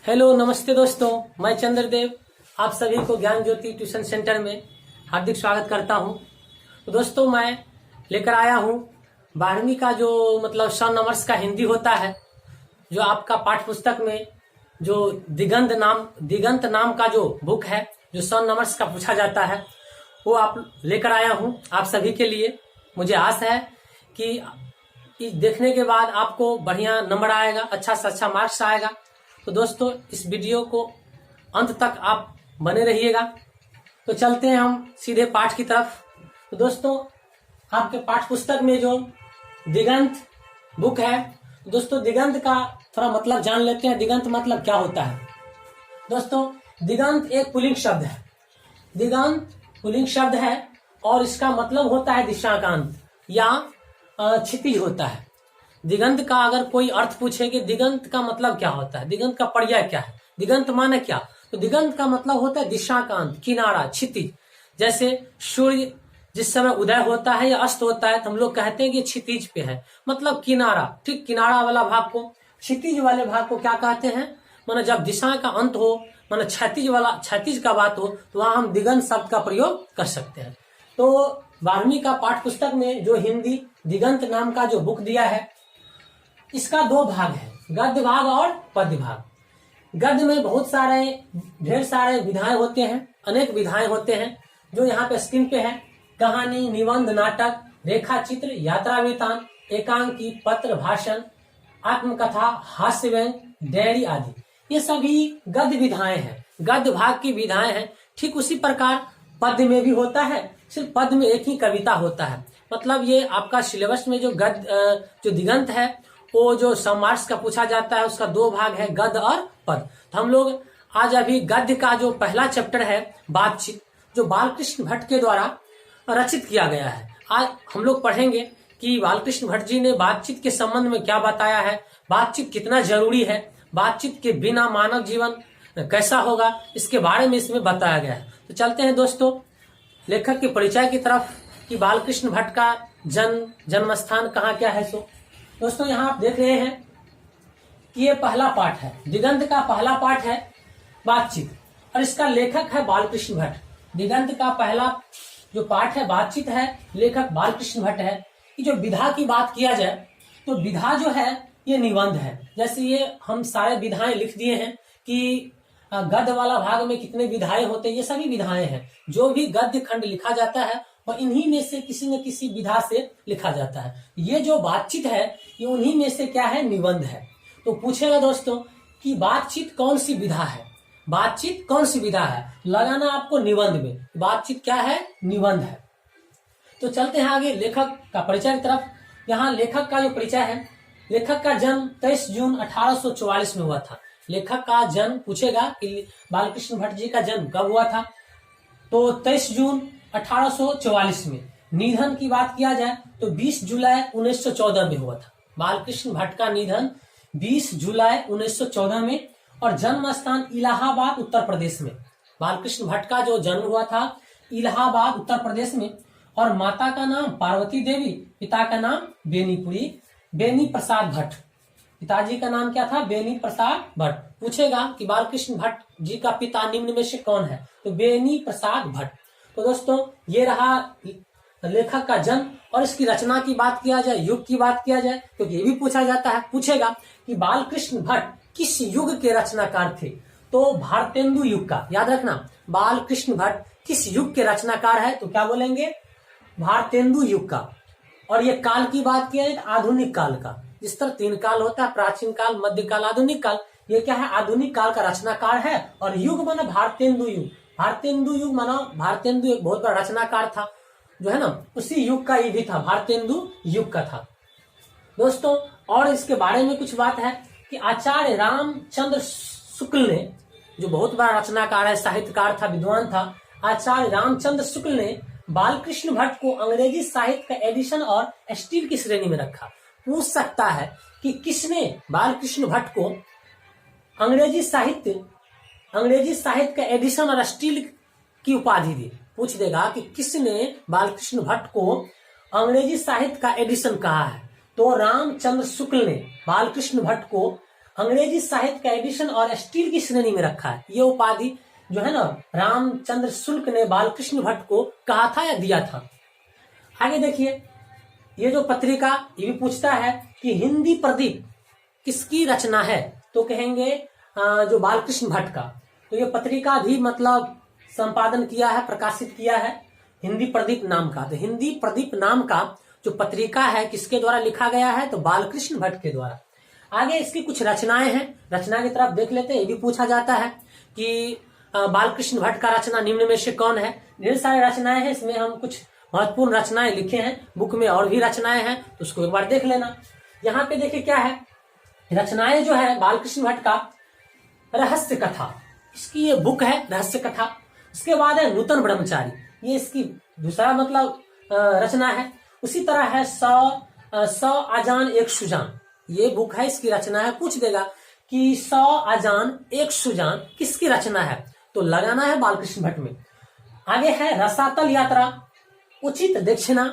Hello नमस्ते दोस्तों, मैं चंद्रदेव आप सभी को ज्ञान ज्योति ट्यूशन सेंटर में हार्दिक स्वागत करता हूं। तो दोस्तों मैं लेकर आया हूं 12वीं का जो मतलब 100 नंबर्स का हिंदी होता है, जो आपका पाठ्य पुस्तक में जो दिगंत नाम का जो बुक है, जो 100 नंबर्स का पूछा जाता है, वो आप लेकर आया हूं आप सभी के लिए। मुझे आशा है कि देखने के बाद आपको बढ़िया नंबर आएगा, अच्छा से अच्छा मार्क्स आएगा। तो दोस्तों इस वीडियो को अंत तक आप बने रहिएगा। तो चलते हैं हम सीधे पाठ की तरफ। तो दोस्तों आपके पाठ्य पुस्तक में जो दिगंत बुक है, दोस्तों दिगंत का थोड़ा मतलब जान लेते हैं। दिगंत मतलब क्या होता है? दोस्तों दिगंत एक पुल्लिंग शब्द है। दिगंत पुल्लिंग शब्द है और इसका मतलब होता है दिशाकांत या क्षितिज होता है। दिगंत का अगर कोई अर्थ पूछे कि दिगंत का मतलब क्या होता है, दिगंत का पर्याय क्या है, दिगंत माने क्या, तो दिगंत का मतलब होता है दिशाकांत, किनारा, क्षितिज। जैसे सूर्य जिस समय उदय होता है या अस्त होता है तो हम लोग कहते हैं कि क्षितिज पे है, मतलब किनारा। ठीक किनारा वाला भाग को, क्षितिज वाले भाग को क्या कहते हैं? माने जब दिशा का अंत हो, माने क्षैतिज का बात हो, तो वहां हम दिगंत शब्द का प्रयोग कर सकते हैं। तो 12वीं का पाठ्य पुस्तक में जो हिंदी दिगंत नाम का जो बुक दिया है, इसका दो भाग है, गद्य भाग और पद्य भाग। गद्य में ढेर सारे विधाएं होते हैं, अनेक विधाएं होते हैं जो यहाँ पे स्क्रीन पे है। कहानी, निबंध, नाटक, रेखा चित्र, यात्रा वृतांत, एकांकी, पत्र, भाषण, आत्मकथा, हास्य व्यंग, डायरी आदि, ये सभी गद्य विधाएं हैं, गद्य भाग की विधाएं हैं। ठीक उसी प्रकार पद्य में भी होता है, सिर्फ पद्य में एक ही कविता होता है। मतलब ये आपका सिलेबस में जो दिगंत है, वो जो 100 मार्क्स का पूछा जाता है, उसका दो भाग है, गद्य और पद। तो हम लोग आज अभी गद्य का जो पहला चैप्टर है बातचीत, जो बालकृष्ण भट्ट के द्वारा रचित किया गया है, आज हम लोग पढ़ेंगे कि बालकृष्ण भट्ट जी ने बातचीत के संबंध में क्या बताया है, बातचीत कितना जरूरी है, बातचीत के बिना मानव जीवन कैसा होगा, इसके बारे में इसमें बताया गया है। तो चलते हैं दोस्तों लेखक के परिचय की तरफ कि बालकृष्ण भट्ट का जन्म स्थान कहाँ क्या है। सो दोस्तों यहाँ आप देख रहे हैं कि ये पहला पाठ है, दिगंत का पहला पाठ है बातचीत, और इसका लेखक है बालकृष्ण भट्ट। दिगंत का पहला जो पाठ है बातचीत है, लेखक बालकृष्ण भट्ट है। कि जो विधा की बात किया जाए तो विधा जो है ये निबंध है। जैसे ये हम सारे विधाएं लिख दिए हैं कि गद्य वाला भाग में कितने विधाएं होते हैं, ये सभी विधाएं हैं। जो भी गद्य खंड लिखा जाता है और इन्हीं में से किसी न किसी विधा से लिखा जाता है। ये जो बातचीत है ये उन्हीं में से क्या है, निबंध है। तो पूछेगा दोस्तों कि बातचीत कौन सी विधा है, बातचीत कौन सी विधा है, लगाना आपको निबंध में। बातचीत क्या है, निबंध है। तो चलते हैं आगे लेखक का परिचय की तरफ। यहाँ लेखक का जो परिचय है, लेखक का जन्म 23 जून 1844 में हुआ था। लेखक का जन्म पूछेगा कि बालकृष्ण भट्ट जी का जन्म कब हुआ था, तो 23 जून 1844 में। निधन की बात किया जाए तो 20 जुलाई 1914 में हुआ था। बालकृष्ण भट्ट का निधन 20 जुलाई 1914 में, और जन्म स्थान इलाहाबाद उत्तर प्रदेश में। बालकृष्ण भट्ट का जो जन्म हुआ था इलाहाबाद उत्तर प्रदेश में, और माता का नाम पार्वती देवी, पिता का नाम बेनी प्रसाद भट्ट। पिताजी का नाम क्या था, बेनी प्रसाद भट्ट। पूछेगा कि बालकृष्ण भट्ट जी का पिता निम्न में से कौन है, तो बेनी प्रसाद भट्ट। तो दोस्तों ये रहा लेखक का जन्म। और इसकी रचना की बात किया जाए, युग की बात किया जाए, तो ये भी पूछा जाता है। पूछेगा कि बालकृष्ण भट्ट किस युग के रचनाकार थे, तो भारतेंदु युग का। याद रखना, बालकृष्ण भट्ट किस युग के रचनाकार है, तो क्या बोलेंगे, भारतेंदु युग का। और ये काल की बात किया जाए, आधुनिक काल का। इस तरह 3 काल होता है, प्राचीन काल, मध्यकाल, आधुनिक काल। ये क्या है, आधुनिक काल का रचनाकार है। और युग माना भारतेंदु युग। भारतेंदु युग माना, भारतेंदु एक बहुत बड़ा रचनाकार था जो है ना, उसी युग का ये भी था, भारतेंदु युग का था दोस्तों। और इसके बारे में कुछ बात है कि आचार्य रामचंद्र शुक्ल ने, जो बहुत बड़ा रचनाकार है, साहित्यकार था, विद्वान था, आचार्य रामचंद्र शुक्ल ने बालकृष्ण भट्ट को अंग्रेजी साहित्य का एडिशन और स्टील की श्रेणी में रखा। पूछ सकता है कि किसने बालकृष्ण भट्ट को अंग्रेजी साहित्य का एडिशन और स्टील की उपाधि दी। पूछ देगा कि किसने बालकृष्ण भट्ट को अंग्रेजी साहित्य का एडिशन कहा है, तो रामचंद्र शुक्ल ने बालकृष्ण भट्ट को अंग्रेजी साहित्य का एडिशन और स्टील की श्रेणी में रखा है। ये उपाधि जो है ना रामचंद्र शुक्ल ने बालकृष्ण भट्ट को कहा था या दिया था। आगे देखिए, ये जो पत्रिका ये भी पूछता है कि हिंदी प्रदीप किसकी रचना है, तो कहेंगे जो बालकृष्ण भट्ट का। तो ये पत्रिका भी मतलब संपादन किया है, प्रकाशित किया है हिंदी प्रदीप नाम का। तो हिंदी प्रदीप नाम का जो पत्रिका है किसके द्वारा लिखा गया है, तो बालकृष्ण भट्ट के द्वारा। आगे इसकी कुछ रचनाएं हैं, रचना की तरफ देख लेते हैं। ये भी पूछा जाता है कि बालकृष्ण भट्ट का रचना निम्न में से कौन है। ढेर सारे रचनाएं हैं, इसमें हम कुछ महत्वपूर्ण रचनाएं लिखे हैं, बुक में और भी रचनाएं हैं, तो उसको एक बार देख लेना। यहाँ पे देखिए क्या है, रचनाएं जो है बालकृष्ण भट्ट का रहस्य कथा, इसकी ये बुक है रहस्य कथा। उसके बाद है नूतन ब्रह्मचारी, ये इसकी दूसरा मतलब रचना है। उसी तरह है 100 आजान एक सुजान, ये बुक है, इसकी रचना है। पूछ देगा कि 100 आजान एक सुजान किसकी रचना है, तो लगाना है बालकृष्ण भट्ट में। आगे है रसातल यात्रा, उचित दक्षिणा,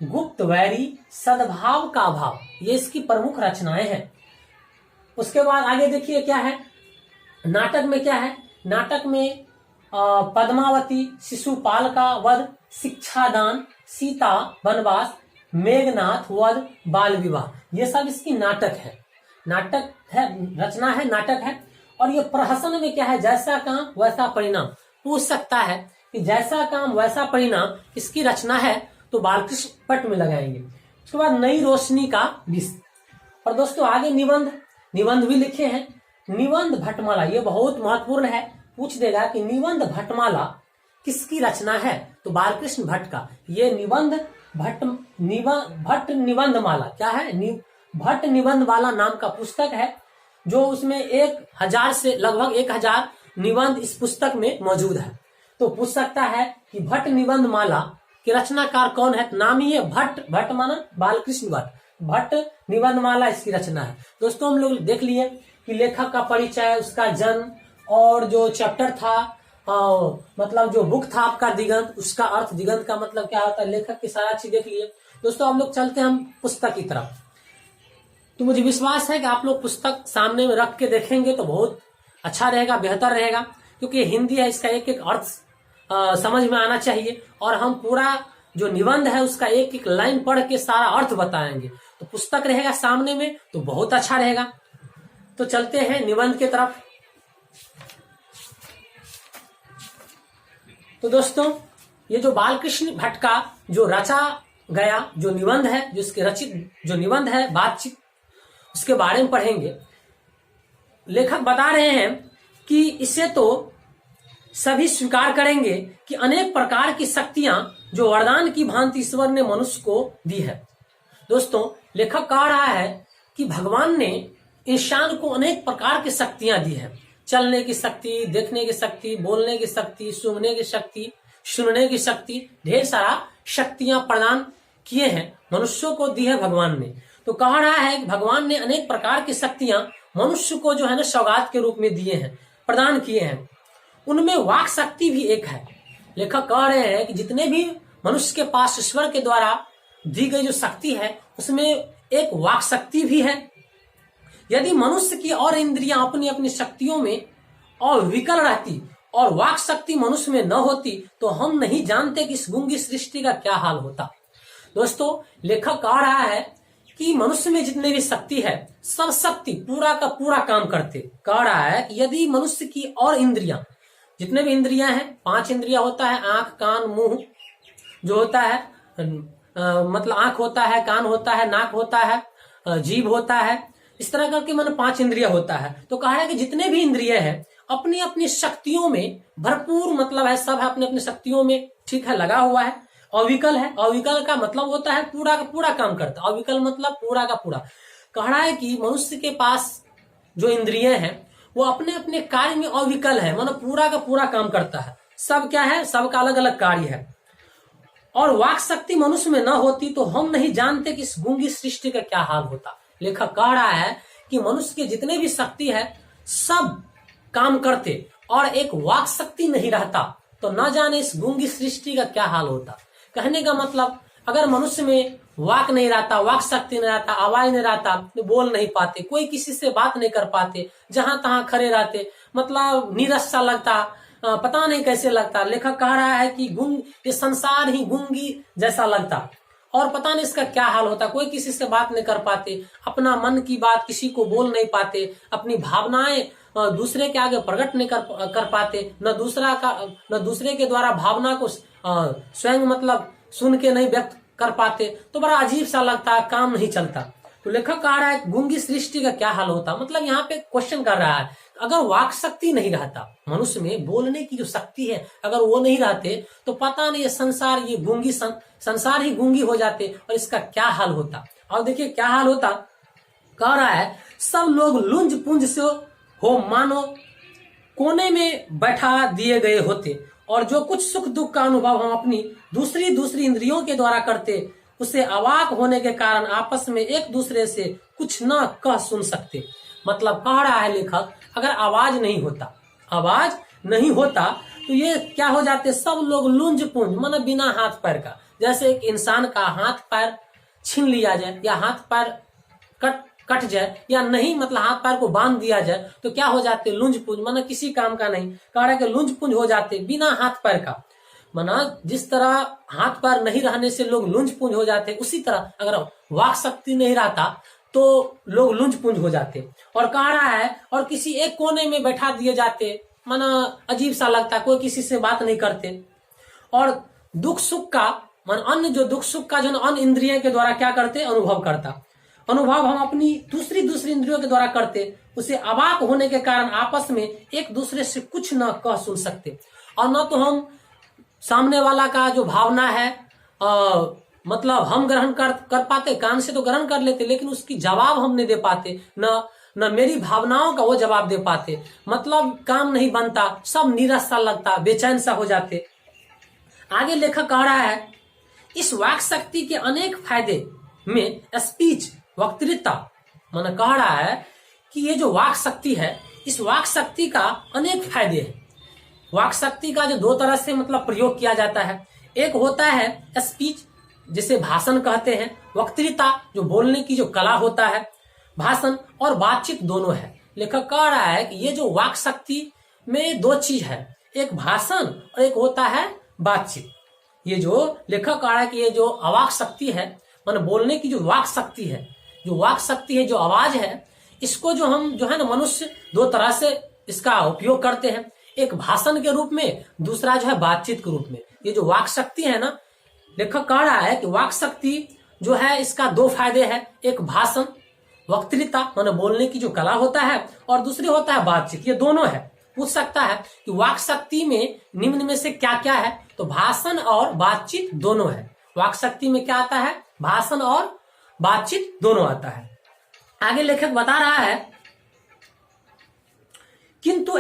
गुप्त वैरी, सद्भाव का अभाव, ये इसकी प्रमुख रचनाएं हैं। उसके बाद आगे देखिए क्या है, नाटक में क्या है, नाटक में पद्मावती, शिशुपाल का वध, शिक्षादान, सीता वनवास, मेघनाथ वध, बाल विवाह, ये सब इसकी नाटक है। नाटक है, रचना है, नाटक है। और ये प्रहसन में क्या है, जैसा काम वैसा परिणाम। पूछ सकता है कि जैसा काम वैसा परिणाम किसकी रचना है, तो बालकृष्ण भट्ट में लगाएंगे। उसके बाद नई रोशनी का विष। और दोस्तों आगे निबंध भी लिखे हैं। निबंध भट्टमाला, ये बहुत महत्वपूर्ण है, पूछ देगा कि निबंध भट्टमाला किसकी रचना है, तो बालकृष्ण भट्ट का। ये भट्ट निबंध माला क्या है, भट्ट निबंध माला नाम का पुस्तक है, जो उसमें 1000 से लगभग 1000 निबंध इस पुस्तक में मौजूद है। तो पूछ सकता है कि भट्ट निबंध माला के रचनाकार कौन है, नाम ही है भट्ट माना बालकृष्ण भट्ट। भट्ट निबंध माला इसकी रचना है। दोस्तों हम लोग देख लिए कि लेखक का परिचय, उसका जन्म, और जो चैप्टर था मतलब जो बुक था आपका दिगंत, उसका अर्थ, दिगंत का मतलब क्या होता है, लेखक की सारा चीज देख लिए। दोस्तों हम लोग चलते हैं हम पुस्तक की तरफ। तो मुझे विश्वास है कि आप लोग पुस्तक सामने में रख के देखेंगे तो बहुत अच्छा रहेगा, बेहतर रहेगा, क्योंकि हिंदी है, इसका एक एक अर्थ समझ में आना चाहिए। और हम पूरा जो निबंध है उसका एक एक लाइन पढ़ के सारा अर्थ बताएंगे। तो पुस्तक रहेगा सामने में तो बहुत अच्छा रहेगा। तो चलते हैं निबंध के तरफ। तो दोस्तों ये जो बालकृष्ण भट्ट का जो रचा गया जो निबंध है, जो इसके रचित जो निबंध है बातचीत, उसके बारे में पढ़ेंगे। लेखक बता रहे हैं कि इसे तो सभी स्वीकार करेंगे कि अनेक प्रकार की शक्तियां जो वरदान की भांति ईश्वर ने मनुष्य को दी है। दोस्तों लेखक कह रहा है कि भगवान ने इंसान को अनेक प्रकार की शक्तियां दी है। चलने की शक्ति, देखने की शक्ति, बोलने की शक्ति, सूंघने की शक्ति, सुनने की शक्ति, ढेर सारा शक्तियां प्रदान किए हैं, मनुष्यों को दी है भगवान ने। तो कह रहा है कि भगवान ने अनेक प्रकार की शक्तियां मनुष्य को जो है ना सौगात के रूप में दिए हैं, प्रदान किए हैं। उनमें वाक शक्ति भी एक है। लेखक कह रहे हैं कि जितने भी मनुष्य के पास ईश्वर के द्वारा दी गई जो शक्ति है उसमें एक वाक शक्ति भी है। यदि मनुष्य की और इंद्रियां अपनी अपनी शक्तियों में और विकल रहती और वाक शक्ति मनुष्य में न होती तो हम नहीं जानते कि इस गूंगी सृष्टि का क्या हाल होता। दोस्तों लेखक कह रहा है कि मनुष्य में जितने भी शक्ति है सब शक्ति पूरा का पूरा काम करते। कह रहा है कि यदि मनुष्य की और इंद्रियां, जितने भी इंद्रियां हैं, 5 इंद्रियां होता है, आंख, कान, मुंह जो होता है, मतलब आंख होता है, कान होता है, नाक होता है, जीभ होता है, इस तरह करके मतलब 5 इंद्रियां होता है। तो कहा है कि जितने भी इंद्रियां हैं अपनी अपनी शक्तियों में भरपूर, मतलब है सब है अपने अपनी शक्तियों में, ठीक है, लगा हुआ है। अविकल है, अविकल का मतलब होता है पूरा का पूरा काम करता है। अविकल मतलब पूरा का पूरा। कह रहा है कि मनुष्य के पास जो इंद्रियां हैं वो अपने अपने कार्य में अविकल है, मतलब पूरा का पूरा काम करता है। सब क्या है, सबका अलग अलग कार्य है। और वाक शक्ति मनुष्य में न होती तो हम नहीं जानते कि इस गूंगी सृष्टि का क्या हाल होता। लेखक कह रहा है कि मनुष्य के जितने भी शक्ति है सब काम करते और एक वाक शक्ति नहीं रहता तो न जाने इस गूंगी सृष्टि का क्या हाल होता। कहने का मतलब अगर मनुष्य में वाक नहीं रहता, वाक शक्ति नहीं रहता, आवाज नहीं रहता, तो बोल नहीं पाते, कोई किसी से बात नहीं कर पाते, जहां तहां खड़े रहते, मतलब नीरस सा लगता, पता नहीं कैसे लगता। लेखक कह रहा है कि ये संसार ही गूंगी जैसा लगता, और पता नहीं इसका क्या हाल होता। कोई किसी से बात नहीं कर पाते, अपना मन की बात किसी को बोल नहीं पाते, अपनी भावनाएं दूसरे के आगे प्रकट नहीं कर पाते, न दूसरे के द्वारा भावना को स्वयं मतलब सुन के नहीं व्यक्त कर पाते, तो बड़ा अजीब सा लगता है, काम नहीं चलता। तो लेखक कह रहा है गूंगी सृष्टि का क्या हाल होता। मतलब यहाँ पे क्वेश्चन कर रहा है, अगर वाक शक्ति नहीं रहता, मनुष्य में बोलने की जो शक्ति है अगर वो नहीं रहते, तो पता नहीं ये संसार, ये गूंगी संसार ही गूंगी हो जाते, और इसका क्या हाल होता। और देखिए क्या हाल होता, कह रहा है सब लोग लुंज पुंज से हो मानो कोने में बैठा दिए गए होते, और जो कुछ सुख दुख का अनुभव हम अपनी दूसरी इंद्रियों के द्वारा करते, उसे अवाक होने के कारण आपस में एक दूसरे से कुछ न कह सुन सकते। मतलब कह रहा है लेखक, अगर आवाज नहीं होता तो ये क्या हो जाते, सब लोग लुंज पुंज, मतलब बिना हाथ पैर का। जैसे एक इंसान का हाथ पैर छीन लिया जाए, या हाथ पैर कट जाए, या नहीं मतलब हाथ पैर को बांध दिया जाए, तो क्या हो जाते, लुंज पुंज, मतलब किसी काम का नहीं। कह रहा है कि लुंज पुंज हो जाते बिना हाथ पैर का। मना जिस तरह हाथ पैर नहीं रहने से लोग लुंज पुंज हो जाते, उसी तरह अगर वाक शक्ति नहीं रहता तो लोग लुंज पुंज हो जाते। और कह रहा है और किसी एक कोने में बैठा दिए जाते, माना अजीब सा लगता, कोई किसी से बात नहीं करते। और दुख सुख का मन अन्य जो दुख सुख का जो अन्य इंद्रिय के द्वारा क्या करते, अनुभव हम अपनी दूसरी इंद्रियों के द्वारा करते, उसे अवाक होने के कारण आपस में एक दूसरे से कुछ न कह सुन सकते। और न तो हम सामने वाला का जो भावना है मतलब हम ग्रहण कर पाते, कान से तो ग्रहण कर लेते, लेकिन उसकी जवाब हम नहीं दे पाते, न मेरी भावनाओं का वो जवाब दे पाते। मतलब काम नहीं बनता, सब नीरस सा लगता, बेचैन सा हो जाते। आगे लेखक कह रहा है इस वाक शक्ति के अनेक फायदे में स्पीच वक्तृता, मन कह रहा है कि ये जो वाक शक्ति है, इस वाक शक्ति का अनेक फायदे हैं। वाक शक्ति का जो दो तरह से मतलब प्रयोग किया जाता है, एक होता है स्पीच जिसे भाषण कहते हैं, वक्तृता जो बोलने की जो कला होता है, भाषण और बातचीत दोनों है। लेखक कह रहा है कि ये जो वाक शक्ति में दो चीज है, एक भाषण और एक होता है बातचीत। ये जो लेखक कह रहा है कि ये जो अवाक शक्ति है, मान बोलने की जो वाक शक्ति है, जो आवाज है, इसको जो हम जो है ना मनुष्य दो तरह से इसका उपयोग करते हैं, एक भाषण के रूप में, दूसरा जो है बातचीत के रूप में। ये जो वाक शक्ति है ना, लेखक कह रहा है कि वाक शक्ति जो है इसका दो फायदे हैं, एक भाषण वक्तृता माने बोलने की जो कला होता है, और दूसरी होता है बातचीत। ये दोनों है। पूछ सकता है कि वाक शक्ति में निम्न में से क्या क्या है, तो भाषण और बातचीत दोनों है। वाक शक्ति में क्या आता है, भाषण और बातचीत दोनों आता है। आगे लेखक बता रहा है किंतु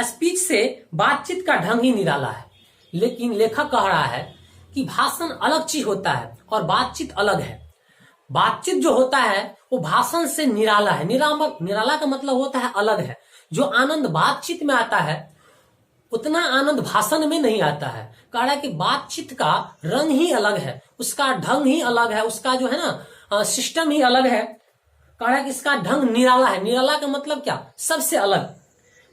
स्पीच से बातचीत का ढंग ही निराला है। लेकिन लेखक कह रहा है कि भाषण अलग चीज होता है और बातचीत अलग है। बातचीत जो होता है वो भाषण से निराला है। निराला का मतलब होता है अलग है। जो आनंद बातचीत में आता है उतना आनंद भाषण में नहीं आता है। कह रहा है कि बातचीत का रंग ही अलग है, उसका ढंग ही अलग है, उसका जो है ना सिस्टम ही अलग है। कह रहा है कि इसका ढंग निराला है। निराला का मतलब क्या, सबसे अलग।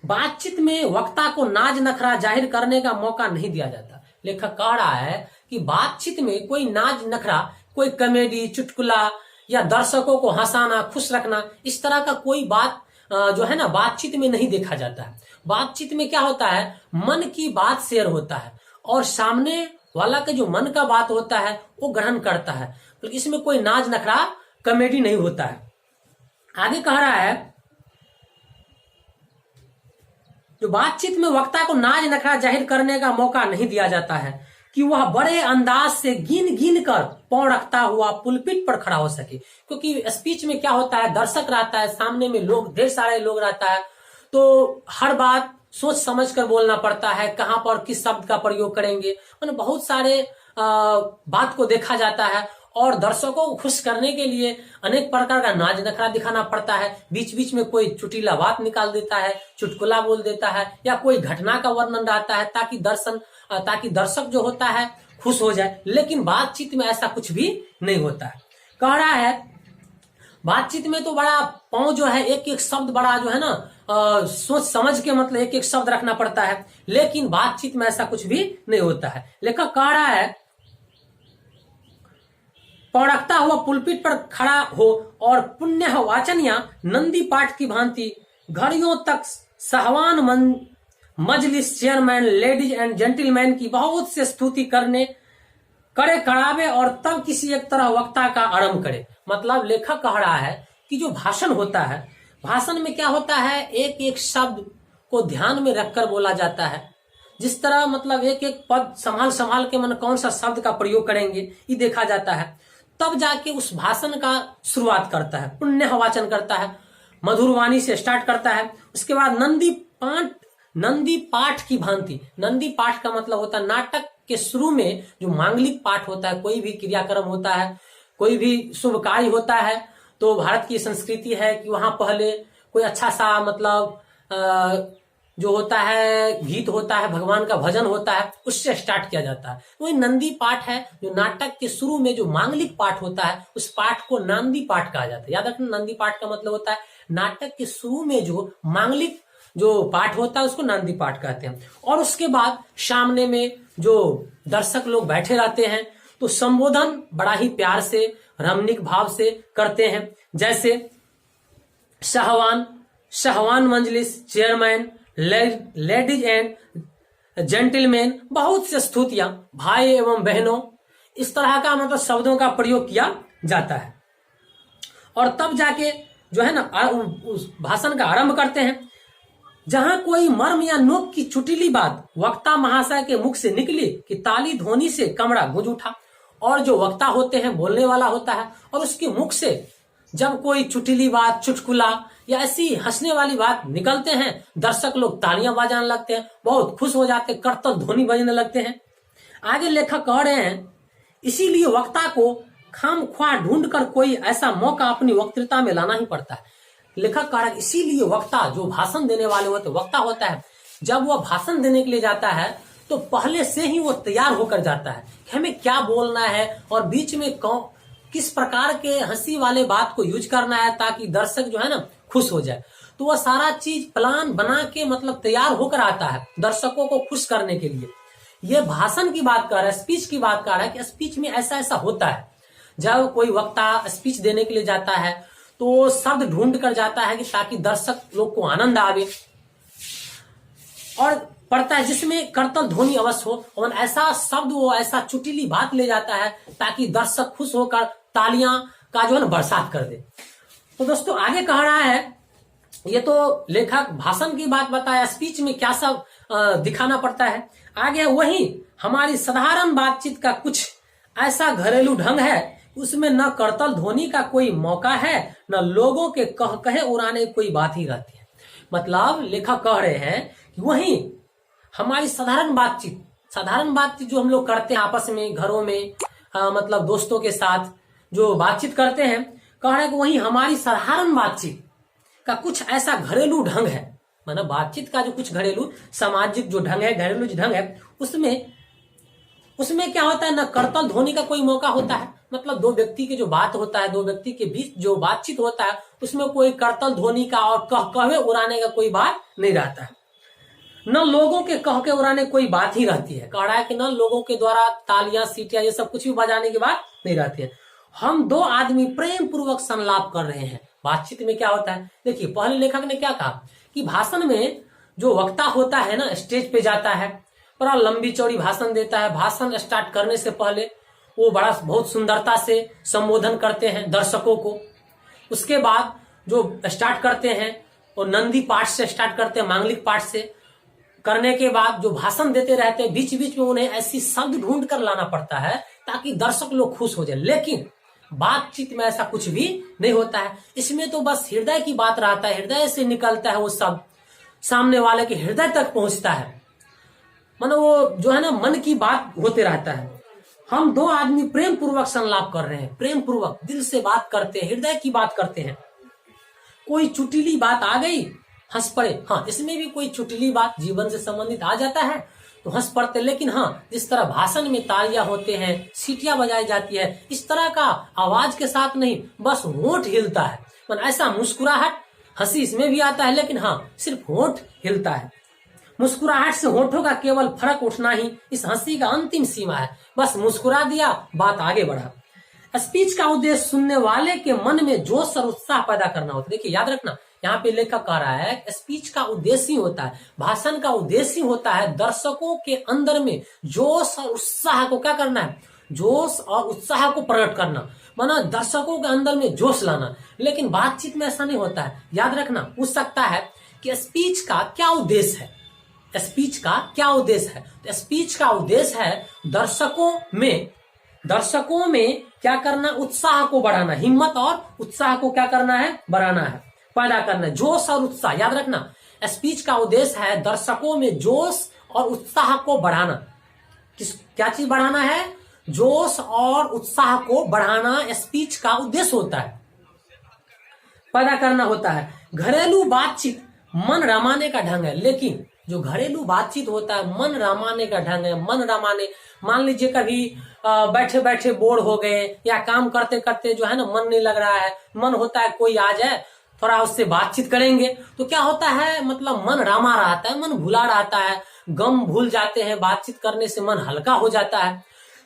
बातचीत में वक्ता को नाज नखरा जाहिर करने का मौका नहीं दिया जाता। लेखक कह रहा है कि बातचीत में कोई नाज नखरा, कोई कॉमेडी, चुटकुला या दर्शकों को हंसाना, खुश रखना, इस तरह का कोई बात जो है ना बातचीत में नहीं देखा जाता है। बातचीत में क्या होता है, मन की बात शेयर होता है और सामने वाला का जो मन का बात होता है वो ग्रहण करता है। तो इसमें कोई नाज नखरा, कॉमेडी नहीं होता है। आगे कह रहा है जो बातचीत में वक्ता को नाज नखरा जाहिर करने का मौका नहीं दिया जाता है कि वह बड़े अंदाज से गिन गिन कर पांव रखता हुआ पुलपिट पर खड़ा हो सके। क्योंकि स्पीच में क्या होता है, दर्शक रहता है, सामने में लोग, ढेर सारे लोग रहता है, तो हर बात सोच समझ कर बोलना पड़ता है, कहां पर किस शब्द का प्रयोग करेंगे, मतलब बहुत सारे बात को देखा जाता है। और दर्शकों को खुश करने के लिए अनेक प्रकार का नाच नखरा दिखाना पड़ता है। बीच बीच में कोई चुटीला बात निकाल देता है, चुटकुला बोल देता है, या कोई घटना का वर्णन रहता है ताकि दर्शक जो होता है खुश हो जाए, लेकिन बातचीत में ऐसा कुछ भी नहीं होता है। कह रहा है बातचीत में तो बड़ा पाँव जो है, एक एक शब्द बड़ा जो है ना सोच समझ के मतलब एक एक शब्द रखना पड़ता है, लेकिन बातचीत में ऐसा कुछ भी नहीं होता है। लेखक कह रहा है पौड़कता हुआ पुलपिट पर खड़ा हो और पुण्य वाचनिया नंदी पाठ की भांति घड़ियों तक सहवान मजलिस चेयरमैन लेडीज एंड जेंटलमैन की बहुत से स्तुति करे करावे और तब किसी एक तरह वक्ता का आरंभ करे। मतलब लेखक कह रहा है कि जो भाषण होता है, भाषण में क्या होता है, एक एक शब्द को ध्यान में रखकर बोला जाता है। जिस तरह मतलब एक एक पद संभाल संभाल के मन कौन सा शब्द का प्रयोग करेंगे ये देखा जाता है, तब जाके उस भाषण का शुरुआत करता है, पुण्य वाचन करता है, मधुर वाणी से स्टार्ट करता है। उसके बाद नंदी पाठ की भांति, नंदी पाठ का मतलब होता है नाटक के शुरू में जो मांगलिक पाठ होता है, कोई भी क्रियाक्रम होता है, कोई भी शुभ कार्य होता है, तो भारत की संस्कृति है कि वहां पहले कोई अच्छा सा मतलब जो होता है गीत होता है, भगवान का भजन होता है, उससे स्टार्ट किया जाता है। वही नंदी पाठ है जो नाटक के शुरू में जो मांगलिक पाठ होता है, उस पाठ को नंदी पाठ कहा जाता है। याद रखना, नंदी पाठ का मतलब होता है नाटक के शुरू में जो मांगलिक जो पाठ होता है उसको नंदी पाठ कहते हैं। और उसके बाद सामने में जो दर्शक लोग बैठे रहते हैं तो संबोधन बड़ा ही प्यार से रमणीक भाव से करते हैं, जैसे सहवान मंजलिस चेयरमैन लेडीज एंड जेंटलमैन, बहुत से स्तुतियां, भाई एवं बहनों, इस तरह का मतलब शब्दों का प्रयोग किया जाता है। और तब जाके जो है ना उस भाषण का आरंभ करते हैं। जहां कोई मर्म या नोक की चुटीली बात वक्ता महाशय के मुख से निकली कि ताली ध्वनि से कमरा गूंज उठा। और जो वक्ता होते हैं, बोलने वाला होता है, और उसके मुख से जब कोई चुटीली बात, चुटकुला या ऐसी हंसने वाली बात निकलते हैं, दर्शक लोग तालियां बजाने लगते हैं, बहुत खुश हो जाते हैं, करतल ध्वनि बजने लगते हैं। आगे लेखक कह रहे हैं इसीलिए वक्ता को खामख्वाह ढूंढ कर कोई ऐसा मौका अपनी वक्तृता में लाना ही पड़ता है। लेखक कह रहा है इसीलिए वक्ता, जो भाषण देने वाले होते वक्ता होता है, जब वह भाषण देने के लिए जाता है तो पहले से ही वो तैयार होकर जाता है कि हमें क्या बोलना है और बीच में किस प्रकार के हंसी वाले बात को यूज करना है ताकि दर्शक जो है ना खुश हो जाए। तो वह सारा चीज प्लान बना के मतलब तैयार होकर आता है दर्शकों को खुश करने के लिए। ये भाषण की बात कर रहा है, स्पीच की बात कर रहा है कि स्पीच में ऐसा ऐसा होता है। जब कोई वक्ता स्पीच देने के लिए जाता है तो शब्द ढूंढ कर जाता है कि ताकि दर्शक लोग को आनंद आवे, और पड़ता है जिसमें करतल ध्वनि अवश्य हो, और ऐसा शब्द वो ऐसा चुटीली बात ले जाता है ताकि दर्शक खुश होकर तालियां का जो है ना बरसात कर दे। तो दोस्तों आगे कह रहा है, ये तो लेखक भाषण की बात बताया, स्पीच में क्या सब दिखाना पड़ता है। आगे वही हमारी साधारण बातचीत का कुछ ऐसा घरेलू ढंग है, उसमें न करतल ध्वनि का कोई मौका है, न लोगों के कहे उड़ाने कोई बात ही रहती है। मतलब लेखक कह रहे हैं कि वही हमारी साधारण बातचीत जो हम लोग करते हैं आपस में, घरों में, मतलब दोस्तों के साथ जो बातचीत करते हैं, कह रहे हैं कि वही हमारी साधारण बातचीत का कुछ ऐसा घरेलू ढंग है। मतलब बातचीत का जो कुछ घरेलू सामाजिक जो ढंग है, घरेलू जो ढंग है, उसमें क्या होता है, न करतल ध्वनि का कोई मौका होता है। मतलब दो व्यक्ति की जो बात होता है, दो व्यक्ति के बीच जो बातचीत होता है, उसमें कोई करतल ध्वनि का और कहवे उड़ाने का कोई बात नहीं रहता है। न लोगों के कह के उड़ाने कोई बात ही रहती है। कह रहा है कि न लोगों के द्वारा तालियां, सीटियां, ये सब कुछ भी बजाने की बात नहीं रहती है। हम दो आदमी प्रेम पूर्वक संलाप कर रहे हैं। बातचीत में क्या होता है, देखिए पहले लेखक ने क्या कहा कि भाषण में जो वक्ता होता है ना, स्टेज पे जाता है, बड़ा लंबी चौड़ी भाषण देता है। भाषण स्टार्ट करने से पहले वो बहुत सुंदरता से संबोधन करते हैं दर्शकों को। उसके बाद जो स्टार्ट करते हैं वो नंदी पाठ से स्टार्ट करते हैं, मांगलिक पाठ से करने के बाद जो भाषण देते रहते हैं, बीच बीच में उन्हें ऐसी शब्द ढूंढ कर लाना पड़ता है ताकि दर्शक लोग खुश हो जाए। लेकिन बातचीत में ऐसा कुछ भी नहीं होता है। इसमें तो बस हृदय की बात रहता है, हृदय से निकलता है वो शब्द, सामने वाले के हृदय तक पहुंचता है। मतलब वो जो है ना मन की बात होते रहता है। हम दो आदमी प्रेम पूर्वक संलाप कर रहे हैं, प्रेम पूर्वक दिल से बात करते हैं, हृदय की बात करते हैं। कोई चुटीली बात आ गई, हंस पड़े, हाँ इसमें भी कोई चुटीली बात जीवन से संबंधित आ जाता है तो हंस पड़ते। लेकिन हाँ, जिस तरह भाषण में तालियां होते हैं, सीटियां बजाई जाती है, इस तरह का आवाज के साथ नहीं, बस होंठ हिलता है। ऐसा मुस्कुराहट, हंसी इसमें भी आता है, लेकिन हाँ सिर्फ होंठ हिलता है। मुस्कुराहट से होठों का केवल फर्क उठना ही इस हंसी का अंतिम सीमा है। बस मुस्कुरा दिया, बात आगे बढ़ा। स्पीच का उद्देश्य सुनने वाले के मन में जोश और उत्साह पैदा करना होता है। देखिए याद रखना, यहाँ पे लेखक कह रहा है स्पीच का उद्देश्य ही होता है, भाषण का उद्देश्य ही होता है दर्शकों के अंदर में जोश और उत्साह को क्या करना है, जोश और उत्साह को प्रकट करना, माना दर्शकों के अंदर में जोश लाना। लेकिन बातचीत में ऐसा नहीं होता है। याद रखना, पूछ सकता है कि स्पीच का क्या उद्देश्य है, स्पीच का क्या उद्देश्य है। तो स्पीच का उद्देश्य है दर्शकों में क्या करना, उत्साह को बढ़ाना, हिम्मत और उत्साह को क्या करना है, बढ़ाना है, पैदा करना, जोश और उत्साह। याद रखना, स्पीच का उद्देश्य है दर्शकों में जोश और उत्साह को बढ़ाना। क्या चीज बढ़ाना है, जोश और उत्साह को बढ़ाना स्पीच का उद्देश्य होता है, पैदा करना होता है। घरेलू बातचीत मन रमाने का ढंग है। लेकिन जो घरेलू बातचीत होता है मन रमाने का ढंग है। मन रमाने, मान लीजिए कभी बैठे बैठे बोर हो गए, या काम करते करते जो है ना मन नहीं लग रहा है, मन होता है कोई आ जाए, थोड़ा उससे बातचीत करेंगे, तो क्या होता है, मतलब मन रमा रहता है, मन भुला रहता है, गम भूल जाते हैं, बातचीत करने से मन हल्का हो जाता है।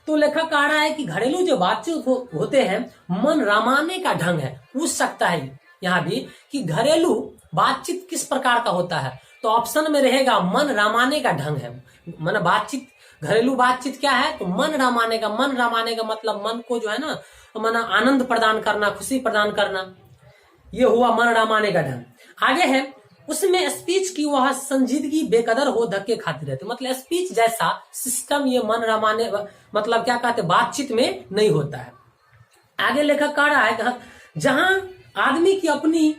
तो लेखक कह रहा है कि घरेलू जो बातचीत होते हैं मन रमाने का ढंग है। पूछ सकता है यहाँ भी कि घरेलू बातचीत किस प्रकार का होता है, तो ऑप्शन में रहेगा मन रमाने का ढंग है। मन बातचीत, घरेलू बातचीत क्या है, तो मन रमाने का। मन रमाने का मतलब मन को जो है ना, मन आनंद प्रदान करना, खुशी प्रदान करना, ये हुआ मन रमाने का ढंग। आगे है, उसमें स्पीच की वह संजीदगी बेकदर हो धक्के खाते रहते। मतलब स्पीच जैसा सिस्टम ये मन रमाने, मतलब क्या कहते, बातचीत में नहीं होता है। आगे लेखक कह रहा है जहां आदमी की अपनी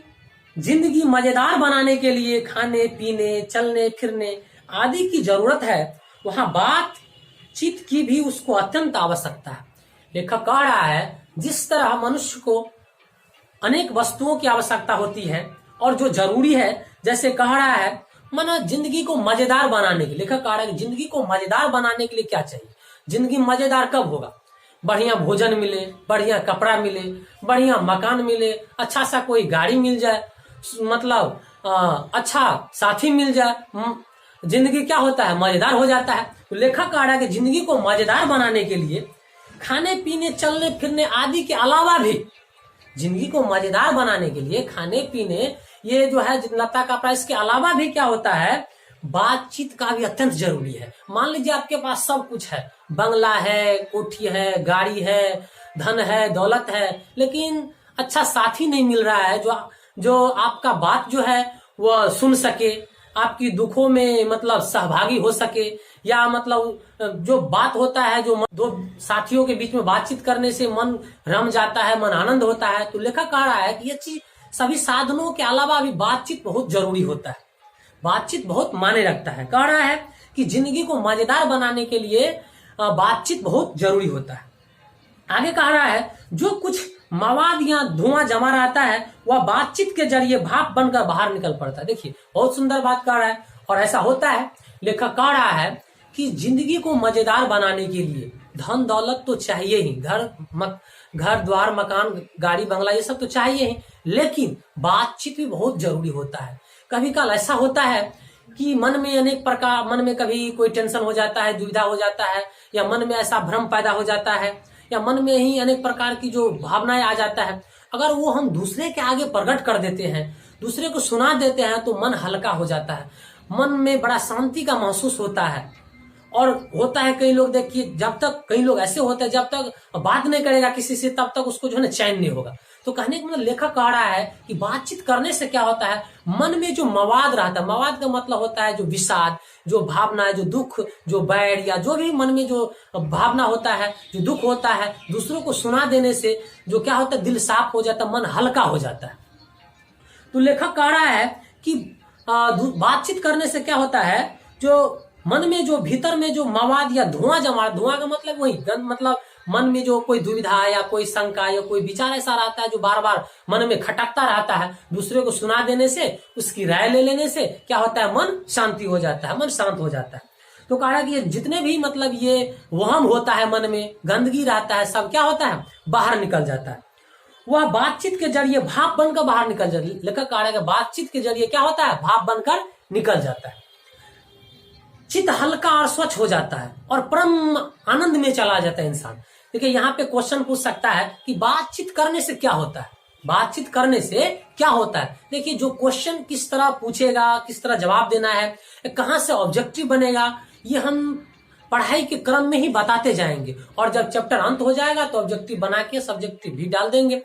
जिंदगी मजेदार बनाने के लिए खाने पीने, चलने फिरने आदि की जरूरत है, वहां बातचीत की भी उसको अत्यंत आवश्यकता है। लेखक कह रहा है जिस तरह मनुष्य को अनेक वस्तुओं की आवश्यकता होती है और जो जरूरी है, जैसे कह रहा है माना जिंदगी को मजेदार बनाने के लिए, लेखक कह रहा है जिंदगी को मजेदार बनाने के लिए क्या चाहिए। जिंदगी मजेदार कब होगा, बढ़िया भोजन मिले, बढ़िया कपड़ा मिले, बढ़िया मकान मिले, अच्छा सा कोई गाड़ी मिल जाए, मतलब अच्छा साथी मिल जाए, जिंदगी क्या होता है, मजेदार हो जाता है। तो लेखक कह रहा है कि जिंदगी को मजेदार बनाने के लिए खाने पीने, चलने फिरने आदि के अलावा भी, जिंदगी को मजेदार बनाने के लिए खाने पीने, ये जो है लता का प्राइस के अलावा भी क्या होता है, बातचीत का भी अत्यंत जरूरी है। मान लीजिए आपके पास सब कुछ है, बंगला है, कोठी है, गाड़ी है, धन है, दौलत है, लेकिन अच्छा साथी नहीं मिल रहा है जो आपका बात जो है वह सुन सके, आपकी दुखों में मतलब सहभागी हो सके, या मतलब जो बात होता है, जो दो साथियों के बीच में बातचीत करने से मन रम जाता है, मन आनंद होता है। तो लेखक कह रहा है कि ये चीज सभी साधनों के अलावा भी बातचीत बहुत जरूरी होता है, बातचीत बहुत मायने रखता है। कह रहा है कि जिंदगी को मजेदार बनाने के लिए बातचीत बहुत जरूरी होता है। आगे कह रहा है जो कुछ मवाद या धुआं जमा रहता है वह बातचीत के जरिए भाप बनकर बाहर निकल पड़ता है। देखिए बहुत सुंदर बात कह रहा है, और ऐसा होता है। लेखक कह रहा है कि जिंदगी को मजेदार बनाने के लिए धन दौलत तो चाहिए ही, घर द्वार मकान गाड़ी बंगला ये सब तो चाहिए ही, लेकिन बातचीत भी बहुत जरूरी होता है। कभी कल ऐसा होता है कि मन में अनेक प्रकार, मन में कभी कोई टेंशन हो जाता है, दुविधा हो जाता है, या मन में ऐसा भ्रम पैदा हो जाता है, या मन में ही अनेक प्रकार की जो भावनाएं आ जाता है, अगर वो हम दूसरे के आगे प्रकट कर देते हैं, दूसरे को सुना देते हैं, तो मन हल्का हो जाता है, मन में बड़ा शांति का महसूस होता है। और होता है कई लोग, देखिए जब तक, कई लोग ऐसे होते हैं जब तक बात नहीं करेगा किसी से तब तक उसको जो है ना चैन नहीं होगा। तो कहने का मतलब लेखक कह रहा है कि बातचीत करने से क्या होता है, मन में जो मवाद रहता है, मवाद का मतलब होता है जो विषाद, जो भावना, जो दुख, जो बैर, या जो भी मन में जो भावना होता है, जो दुख होता है, दूसरों को सुना देने से जो क्या होता है, दिल साफ हो जाता है, मन हल्का हो जाता है। तो लेखक कह रहा है कि बातचीत करने से क्या होता है, जो मन में जो भीतर में जो मवाद या धुआं जमा, धुआं का मतलब वही मतलब मन में जो कोई दुविधा या कोई शंका या कोई विचार ऐसा रहता है जो बार बार मन में खटकता रहता है, दूसरे को सुना देने से, उसकी राय ले लेने से क्या होता है, मन शांति हो जाता है, मन शांत हो जाता है। तो कह रहा है कि ये जितने भी मतलब ये वहम होता है मन में, गंदगी रहता है, सब क्या होता है, बाहर निकल जाता है। वह बातचीत के जरिए भाप बनकर बाहर निकल जाता है। लेखक कह रहा है कि बातचीत के जरिए क्या होता है, भाप बनकर निकल जाता है। चित्त हल्का और स्वच्छ हो जाता है और परम आनंद में चला जाता है इंसान। देखिए यहाँ पे क्वेश्चन पूछ सकता है कि बातचीत करने से क्या होता है, बातचीत करने से क्या होता है। देखिए जो क्वेश्चन किस तरह पूछेगा, किस तरह जवाब देना है, कहाँ से ऑब्जेक्टिव बनेगा, ये हम पढ़ाई के क्रम में ही बताते जाएंगे। और जब चैप्टर अंत हो जाएगा तो ऑब्जेक्टिव बना के सब्जेक्टिव भी डाल देंगे।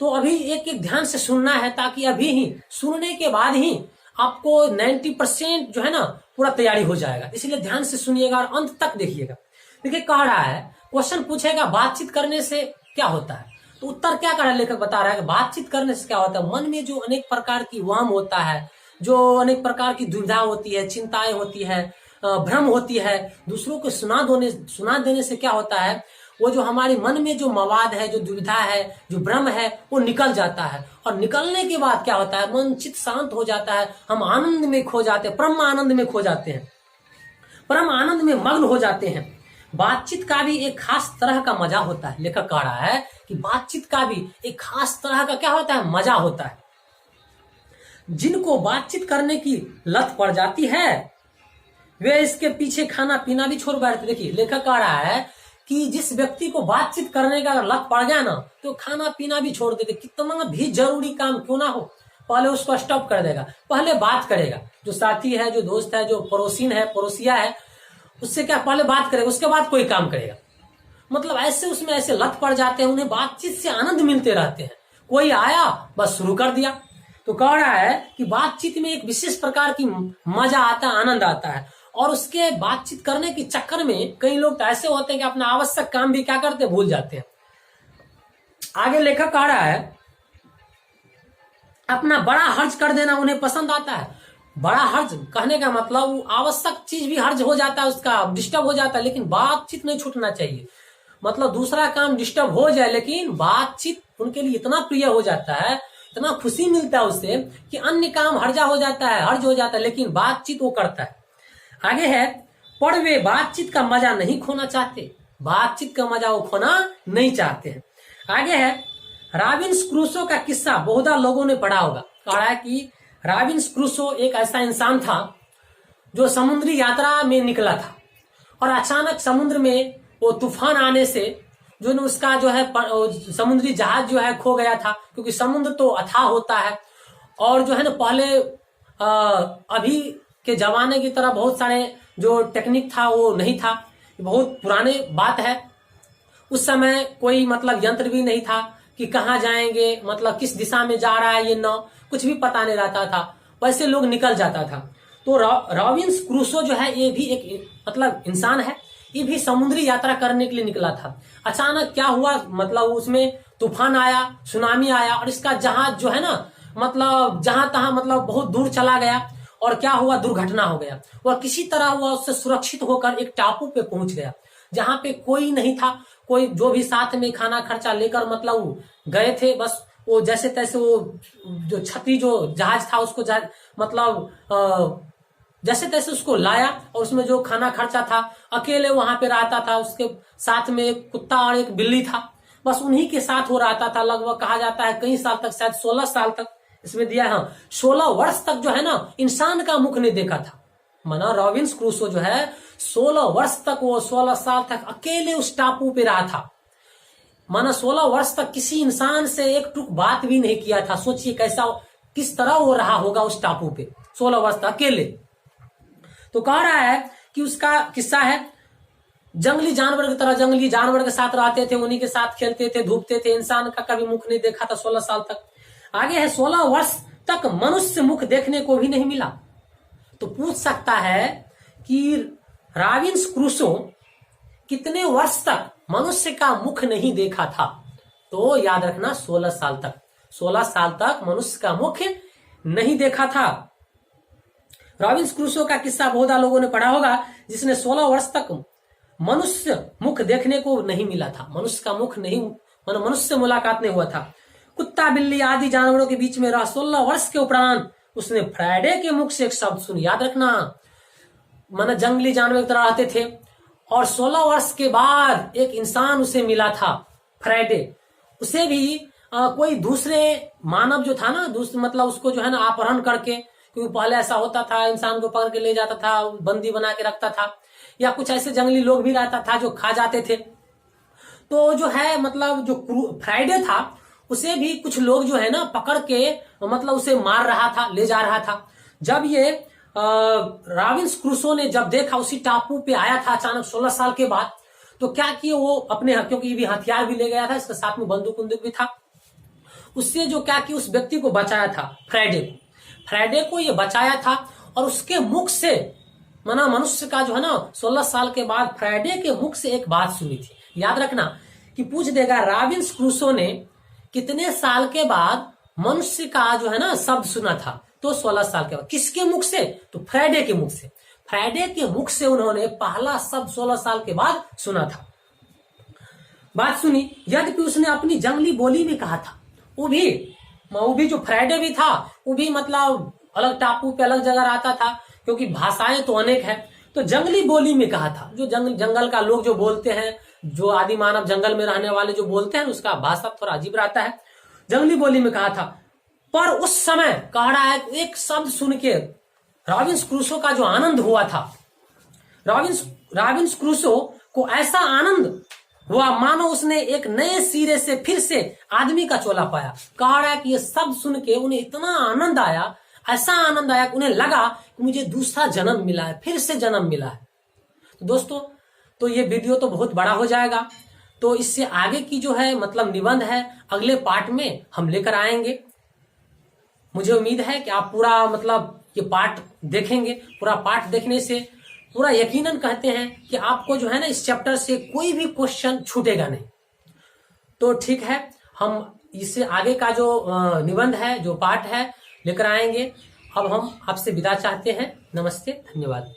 तो अभी एक एक ध्यान से सुनना है, ताकि अभी ही सुनने के बाद ही आपको 90% जो है ना पूरा तैयारी हो जाएगा। इसलिए ध्यान से सुनिएगा और अंत तक देखिएगा। देखिए कह रहा है, क्वेश्चन पूछेगा बातचीत करने से क्या होता है, तो उत्तर क्या कर रहा है, लेखक बता रहा है कि बातचीत करने से क्या होता है, मन में जो अनेक प्रकार की वहम होता है, जो अनेक प्रकार की दुविधा होती है, चिंताएं होती है, भ्रम होती है, दूसरों को सुना देने से क्या होता है, वो जो हमारे मन में जो मवाद है, जो दुविधा है, जो भ्रम है, वो निकल जाता है। और निकलने के बाद क्या होता है, मन चित्त शांत हो जाता है, हम आनंद में खो जाते हैं, परम आनंद में खो जाते हैं, परम आनंद में मग्न हो जाते हैं। बातचीत का भी एक खास तरह का मजा होता है। लेखक कह रहा है कि बातचीत का भी एक खास तरह का क्या होता है, मजा होता है। जिनको बातचीत करने की लत पड़ जाती है वे इसके पीछे खाना पीना भी छोड़ बैठते। देखिए लेखक कह रहा है कि जिस व्यक्ति को बातचीत करने का लत पड़ गया ना, तो खाना पीना भी छोड़ देते, कितना भी जरूरी काम क्यों ना हो, पहले उसको स्टॉप कर देगा, पहले बात करेगा। जो साथी है, जो दोस्त है, जो पड़ोसीन है, पड़ोसिया है, उससे क्या पहले बात करेगा, उसके बाद कोई काम करेगा। मतलब ऐसे उसमें ऐसे लत पड़ जाते हैं, उन्हें बातचीत से आनंद मिलते रहते हैं। कोई आया बस शुरू कर दिया। तो कह रहा है कि बातचीत में एक विशेष प्रकार की मजा आता है, आनंद आता है। और उसके बातचीत करने के चक्कर में कई लोग तो ऐसे होते हैं कि अपना आवश्यक काम भी क्या करते, भूल जाते हैं। आगे लेखक कह रहा है, अपना बड़ा हर्ज कर देना उन्हें पसंद आता है। बड़ा हर्ज कहने का मतलब आवश्यक चीज भी हर्ज हो जाता है, उसका डिस्टर्ब हो जाता है, लेकिन बातचीत नहीं छूटना चाहिए। मतलब दूसरा काम डिस्टर्ब हो जाए, लेकिन बातचीत उनके लिए इतना प्रिय हो जाता है, इतना खुशी मिलता है उससे कि अन्य काम हर्जा हो जाता है, हर्ज हो जाता है, लेकिन बातचीत वो करता है। आगे है, पर वे बातचीत का मजा नहीं खोना चाहते, बातचीत का मजा वो खोना नहीं चाहते हैं। आगे है, रॉबिन्स क्रूसो का किस्सा बहुधा लोगों ने पढ़ा होगा। कह रहा है कि रॉबिन्स क्रूसो एक ऐसा इंसान था जो समुद्री यात्रा में निकला था, और अचानक समुद्र में वो तूफान आने से जो उसका जो है समुद्री जहाज जो है खो गया था, क्योंकि समुद्र तो अथाह होता है। और जो है ना पहले अभी के जमाने की तरह बहुत सारे जो टेक्निक था वो नहीं था, बहुत पुराने बात है। उस समय कोई मतलब यंत्र भी नहीं था कि कहाँ जाएंगे, मतलब किस दिशा में जा रहा है ये नाव, कुछ भी पता नहीं रहता था, वैसे लोग निकल जाता था। तो रॉबिन्स क्रूसो जो है ये भी एक मतलब इंसान है, ये भी समुद्री यात्रा करने के लिए निकला था। अचानक क्या हुआ, मतलब उसमें तूफान आया, सुनामी आया, और इसका जहाज जो है ना मतलब जहां तहां मतलब बहुत दूर चला गया। और क्या हुआ, दुर्घटना हो गया। और किसी तरह वह उससे सुरक्षित होकर एक टापू पे पहुंच गया, जहां पे कोई नहीं था, कोई जो भी साथ में खाना खर्चा लेकर मतलब गए थे, बस वो जैसे तैसे वो जो छती जो जहाज था उसको मतलब जैसे तैसे उसको लाया, और उसमें जो खाना खर्चा था, अकेले वहां पे रहता था, उसके साथ में एक कुत्ता और एक बिल्ली था, बस उन्हीं के साथ वो रहता था। लगभग कहा जाता है कई साल तक, शायद 16 साल तक इसमें दिया है, 16 वर्ष तक जो है ना इंसान का मुख नहीं देखा था। माना रॉबिन्स क्रूसो जो है 16 वर्ष तक, वो 16 साल तक अकेले उस टापू पे रहा था। माना 16 वर्ष तक किसी इंसान से एक टुक बात भी नहीं किया था। सोचिए कैसा, किस तरह वो रहा होगा उस टापू पे 16 वर्ष तक अकेले। तो कह रहा है कि उसका किस्सा है, जंगली जानवर की तरह जंगली जानवर के साथ रहते थे, उन्हीं के साथ खेलते थे, धूपते थे, इंसान का कभी मुख नहीं देखा था 16 साल तक। आगे है, 16 वर्ष तक मनुष्य मुख देखने को भी नहीं मिला। तो पूछ सकता है कि रॉबिन्स क्रूसो कितने वर्ष तक मनुष्य का मुख नहीं देखा था, तो याद रखना 16 साल तक, 16 साल तक मनुष्य का मुख नहीं देखा था। रॉबिन्स क्रूसो का किस्सा बहुधा लोगों ने पढ़ा होगा, जिसने 16 वर्ष तक मनुष्य मुख देखने को नहीं मिला था, मनुष्य का मुख नहीं, मनुष्य से मुलाकात नहीं हुआ था। कुत्ता बिल्ली आदि जानवरों के बीच में रहा। 16 वर्ष के उपरांत उसने फ्राइडे के मुख से एक शब्द सुनी। याद रखना, माना जंगली जानवर की तरह रहते थे। और 16 वर्ष के बाद एक इंसान उसे मिला था, फ्राइडे। उसे भी कोई दूसरे मानव जो था ना, दूसरे मतलब उसको जो है ना अपहरण करके, क्योंकि पहले ऐसा होता था, इंसान को पकड़ के ले जाता था, बंदी बना के रखता था, या कुछ ऐसे जंगली लोग भी रहता था जो खा जाते थे। तो जो है मतलब जो फ्राइडे था उसे भी कुछ लोग जो है ना पकड़ के मतलब उसे मार रहा था, ले जा रहा था। जब ये रॉबिन्सन क्रूसो ने जब देखा, उसी टापू पे आया था अचानक 16 साल के बाद, तो क्या किए वो अपने, क्योंकि भी हथियार भी ले गया था, इसके साथ में बंदूक भी था, उससे जो क्या कि उस व्यक्ति को बचाया था, फ्राइडे को ये बचाया था। और उसके मुख से माना मनुष्य का जो है ना 16 साल के बाद फ्राइडे के मुख से एक बात सुनी थी। याद रखना कि पूछ देगा रॉबिन्सन क्रूसो ने कितने साल के बाद मनुष्य का जो है ना शब्द सुना था, तो 16 साल के बाद। किसके मुख से? तो फ्राइडे के मुख से। फ्राइडे के मुख से उन्होंने पहला शब्द 16 साल के बाद सुना था। बात सुनी, यद्यपि उसने अपनी जंगली बोली में कहा था। वो भी जो फ्राइडे भी था, वो भी मतलब अलग टापू पे अलग जगह रहता था, क्योंकि भाषाएं तो अनेक है। तो जंगली बोली में कहा था, जो जंगल का लोग जो बोलते हैं, जो आदि मानव जंगल में रहने वाले जो बोलते हैं, उसका भाषा थोड़ा अजीब रहता है। जंगली बोली में कहा था। पर उस समय कह रहा है, एक शब्द सुन के रॉबिन्सन क्रूसो का जो आनंद हुआ था, रॉबिन्सन क्रूसो को ऐसा आनंद हुआ मानो उसने एक नए सिरे से फिर से आदमी का चोला पाया। कह रहा है कि ये शब्द सुन के उन्हें इतना आनंद आया, ऐसा आनंद आया कि उन्हें लगा कि मुझे दूसरा जन्म मिला है, फिर से जन्म मिला है। तो दोस्तों, तो ये वीडियो तो बहुत बड़ा हो जाएगा, तो इससे आगे की जो है मतलब निबंध है अगले पार्ट में हम लेकर आएंगे। मुझे उम्मीद है कि आप पूरा मतलब ये पार्ट देखेंगे। पूरा पार्ट देखने से पूरा यकीनन कहते हैं कि आपको जो है ना इस चैप्टर से कोई भी क्वेश्चन छूटेगा नहीं। तो ठीक है, हम इससे आगे का जो निबंध है, जो पार्ट है, लेकर आएंगे। अब हम आपसे विदा चाहते हैं। नमस्ते, धन्यवाद।